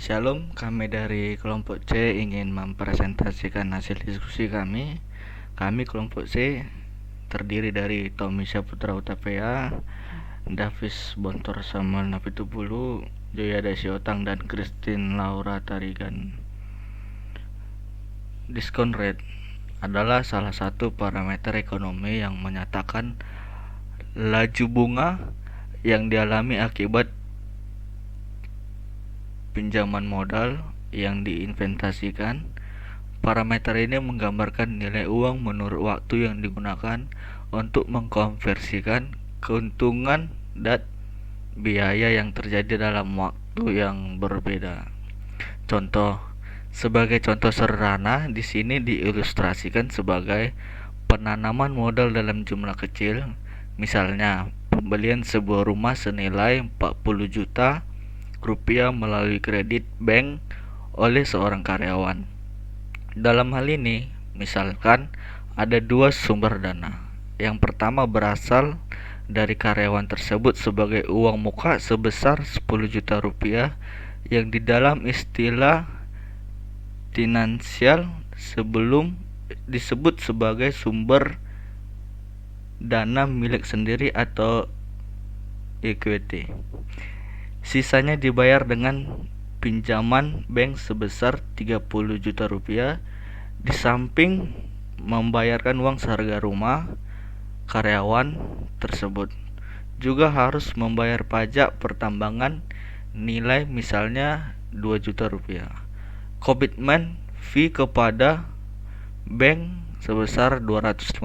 Shalom, kami dari kelompok C ingin mempresentasikan hasil diskusi kami. Kami kelompok C terdiri dari Tommy Saputra Utapea, Davis Bontor Samuel Napitupulu, Joya Desiotang, dan Christine Laura Tarigan. Discount rate adalah salah satu parameter ekonomi yang menyatakan laju bunga yang dialami akibat pinjaman modal yang diinvestasikan. Parameter ini menggambarkan nilai uang menurut waktu yang digunakan untuk mengkonversikan keuntungan dan biaya yang terjadi dalam waktu yang berbeda. Contoh, sebagai contoh sederhana, di sini diilustrasikan sebagai penanaman modal dalam jumlah kecil. Misalnya, pembelian sebuah rumah senilai 40 juta rupiah melalui kredit bank oleh seorang karyawan. Dalam hal ini, misalkan ada dua sumber dana. Yang pertama berasal dari karyawan tersebut sebagai uang muka sebesar 10 juta rupiah yang di dalam istilah finansial sebelum disebut sebagai sumber dana milik sendiri atau equity. Sisanya dibayar dengan pinjaman bank sebesar 30 juta rupiah. Di samping membayarkan uang seharga rumah, karyawan tersebut juga harus membayar pajak pertambangan nilai misalnya 2 juta rupiah. Komitmen fee kepada bank sebesar 250.000,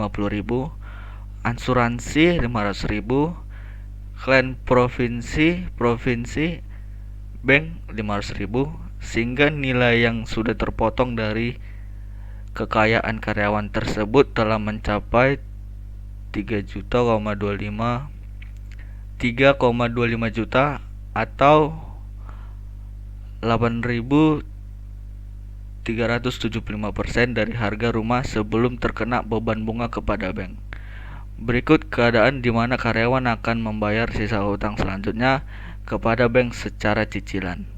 asuransi 500.000, klaim provinsi bank 500.000, sehingga nilai yang sudah terpotong dari kekayaan karyawan tersebut telah mencapai 3,25 juta atau 8.375% dari harga rumah sebelum terkena beban bunga kepada bank. Berikut keadaan di mana karyawan akan membayar sisa hutang selanjutnya kepada bank secara cicilan.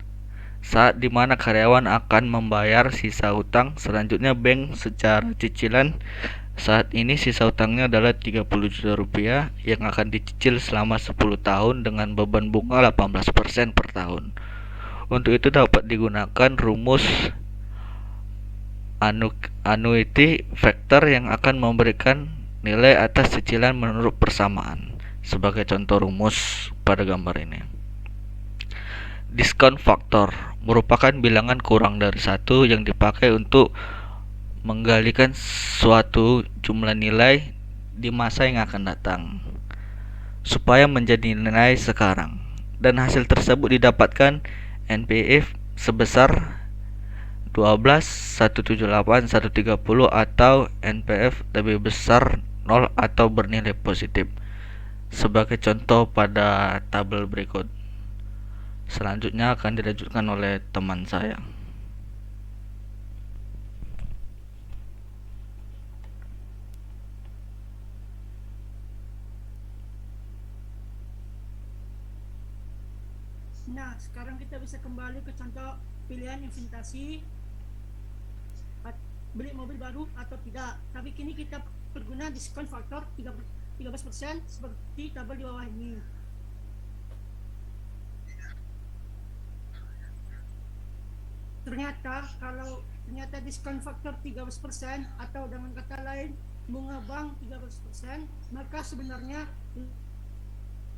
Saat di mana karyawan akan membayar sisa hutang selanjutnya bank secara cicilan. Saat ini sisa hutangnya adalah 30 juta rupiah yang akan dicicil selama 10 tahun dengan beban bunga 18% per tahun. Untuk itu dapat digunakan rumus annuity factor yang akan memberikan nilai atas cicilan menurut persamaan. Sebagai contoh rumus pada gambar ini, discount factor merupakan bilangan kurang dari 1 yang dipakai untuk menggalikan suatu jumlah nilai di masa yang akan datang supaya menjadi nilai sekarang, dan hasil tersebut didapatkan NPV sebesar 12, 178, 130 atau NPV lebih besar 0 atau bernilai positif. Sebagai contoh pada tabel berikut. Selanjutnya akan dilanjutkan oleh teman saya. Nah, sekarang kita bisa kembali ke contoh pilihan investasi beli mobil baru atau tidak. Tapi kini kita berguna diskon faktor 13% seperti tabel di bawah ini. Ternyata diskon faktor 13% atau dengan kata lain bunga bank 13%, maka sebenarnya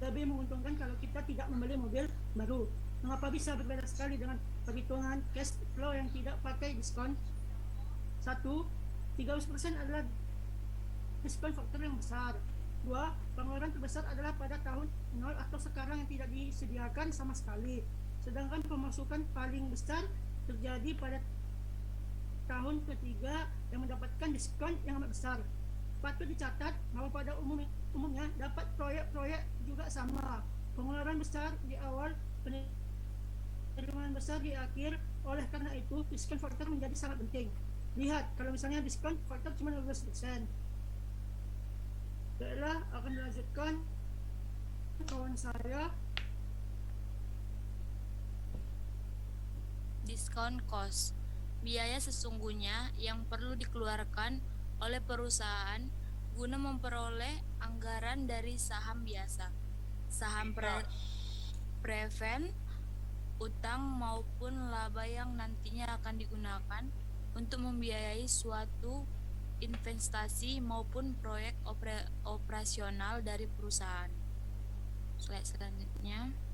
lebih menguntungkan kalau kita tidak membeli mobil baru. Mengapa bisa berbeda sekali dengan perhitungan cash flow yang tidak pakai diskon? 1. 13% adalah diskon faktor yang besar. 2. Pengeluaran terbesar adalah pada tahun 0 atau sekarang yang tidak disediakan sama sekali. Sedangkan pemasukan paling besar terjadi pada tahun ketiga yang mendapatkan diskon yang amat besar. Patut dicatat bahwa pada umumnya dapat proyek-proyek juga sama. Pengeluaran besar di awal, penerimaan besar di akhir. Oleh karena itu, diskon faktor menjadi sangat penting. Lihat, kalau misalnya diskon faktor cuma 15%. Baiklah, akan dilanjutkan kawan saya. discount cost, biaya sesungguhnya yang perlu dikeluarkan oleh perusahaan guna memperoleh anggaran dari saham biasa, saham preferred, utang maupun laba yang nantinya akan digunakan untuk membiayai suatu investasi maupun proyek operasional dari perusahaan. Slide selanjutnya.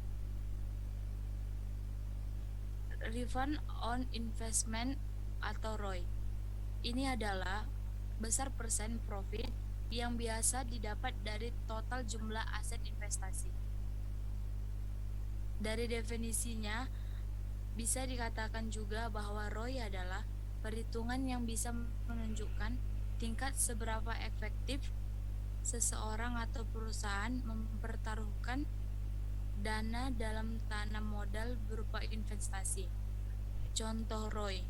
Return on Investment atau ROI. Ini adalah besar persen profit yang biasa didapat dari total jumlah aset investasi. Dari definisinya, bisa dikatakan juga bahwa ROI adalah perhitungan yang bisa menunjukkan tingkat seberapa efektif seseorang atau perusahaan mempertaruhkan dana dalam tanam modal berupa investasi. Contoh ROI.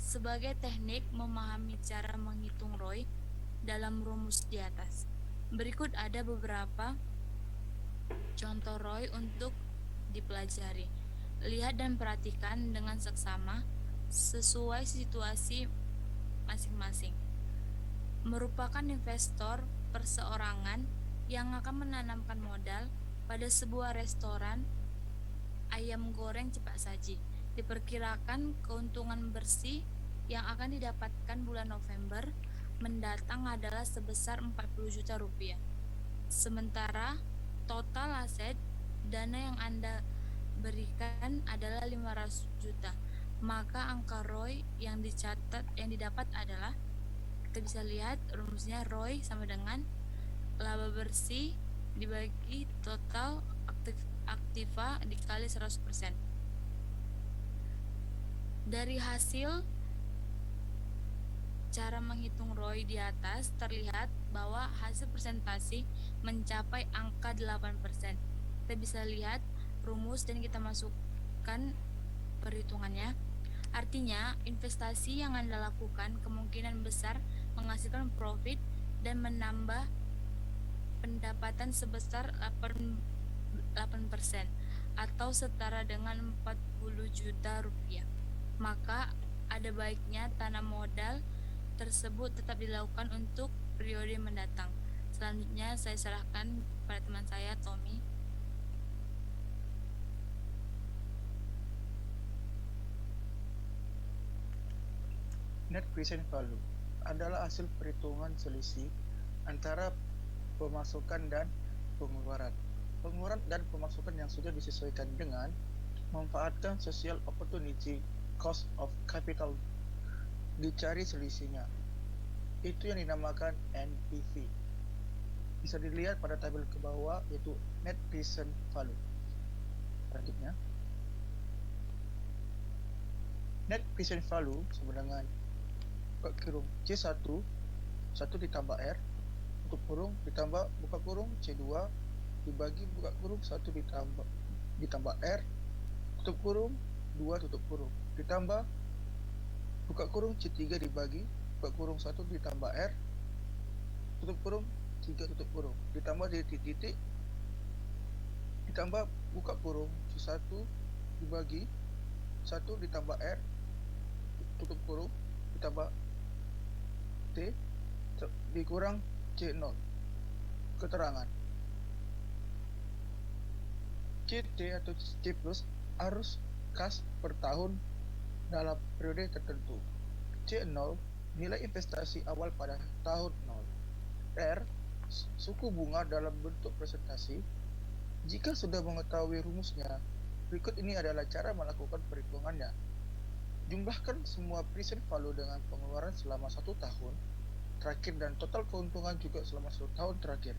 Sebagai teknik memahami cara menghitung ROI dalam rumus di atas. Berikut ada beberapa contoh ROI untuk dipelajari. Lihat dan perhatikan dengan seksama sesuai situasi masing-masing. Merupakan investor perseorangan yang akan menanamkan modal pada sebuah restoran ayam goreng cepat saji. Diperkirakan keuntungan bersih yang akan didapatkan bulan November mendatang adalah sebesar 40 juta rupiah. Sementara total aset dana yang Anda berikan adalah 500 juta. Maka angka ROI yang didapat adalah, kita bisa lihat rumusnya ROI sama dengan laba bersih dibagi total aktiva dikali 100%. Dari hasil cara menghitung ROI di atas terlihat bahwa hasil presentasi mencapai angka 8%. Kita bisa lihat rumus dan kita masukkan perhitungannya. Artinya, investasi yang Anda lakukan kemungkinan besar menghasilkan profit dan menambah pendapatan sebesar 8% atau setara dengan 40 juta rupiah. Maka ada baiknya tanam modal tersebut tetap dilakukan untuk periode mendatang. Selanjutnya saya serahkan pada teman saya, Tommy. Net present value adalah hasil perhitungan selisih antara pemasukan dan pengeluaran. Pengeluaran dan pemasukan yang sudah disesuaikan dengan memanfaatkan social opportunity cost of capital. Dicari selisihnya. Itu yang dinamakan NPV. Bisa dilihat pada tabel ke bawah, yaitu net present value. Selanjutnya, net present value sama dengan buka kurung C1 1 ditambah R tutup kurung ditambah buka kurung C2 dibagi buka kurung 1 ditambah R tutup kurung 2 tutup kurung ditambah buka kurung C3 dibagi buka kurung 1 ditambah R tutup kurung 3 tutup kurung ditambah titik-titik ditambah buka kurung C1 dibagi 1 ditambah R tutup kurung ditambah T dikurang C0. Keterangan CT atau C plus arus kas per tahun dalam periode tertentu. C0 nilai investasi awal pada tahun 0. R suku bunga dalam bentuk presentasi. Jika sudah mengetahui rumusnya, berikut ini adalah cara melakukan perhitungannya. Jumlahkan semua present value dengan pengeluaran selama 1 tahun terakhir dan total keuntungan juga selama 1 tahun terakhir.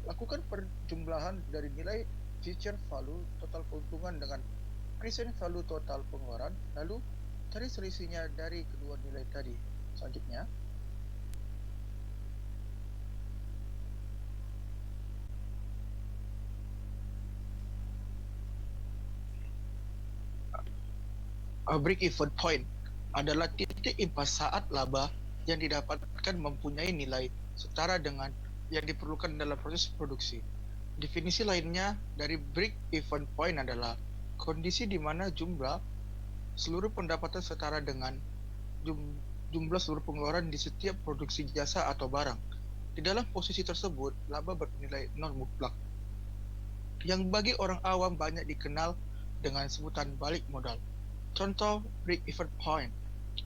Lakukan perjumlahan dari nilai future value total keuntungan dengan present value total pengeluaran, lalu cari selisihnya dari kedua nilai tadi. Selanjutnya, a break-even point adalah titik impas saat laba yang didapatkan mempunyai nilai setara dengan yang diperlukan dalam proses produksi. Definisi lainnya dari break-even point adalah kondisi di mana jumlah seluruh pendapatan setara dengan jumlah seluruh pengeluaran di setiap produksi jasa atau barang. Di dalam posisi tersebut, laba bernilai non mutlak, yang bagi orang awam banyak dikenal dengan sebutan balik modal. Contoh break-even point.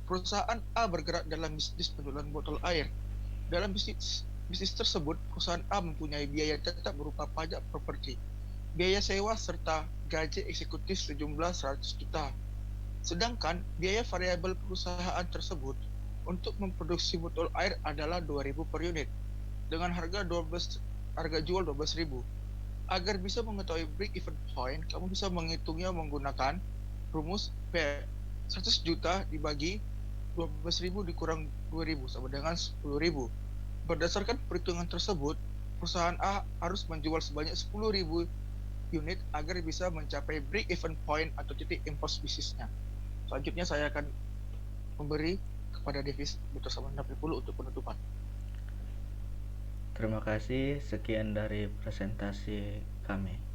Perusahaan A bergerak dalam bisnis penjualan botol air. Dalam bisnis tersebut, perusahaan A mempunyai biaya tetap berupa pajak properti, biaya sewa serta gaji eksekutif sejumlah 100 juta. Sedangkan biaya variabel perusahaan tersebut untuk memproduksi botol air adalah 2.000 per unit dengan harga jual 12.000. Agar bisa mengetahui break even point, kamu bisa menghitungnya menggunakan rumus P. 100 juta dibagi 12.000 dikurang 2.000 sama dengan 10.000. Berdasarkan perhitungan tersebut, perusahaan A harus menjual sebanyak 10.000 unit agar bisa mencapai break even point atau titik impos bisnisnya. Selanjutnya saya akan memberi kepada Devis bersama 60 untuk penutupan. Terima kasih, sekian dari presentasi kami.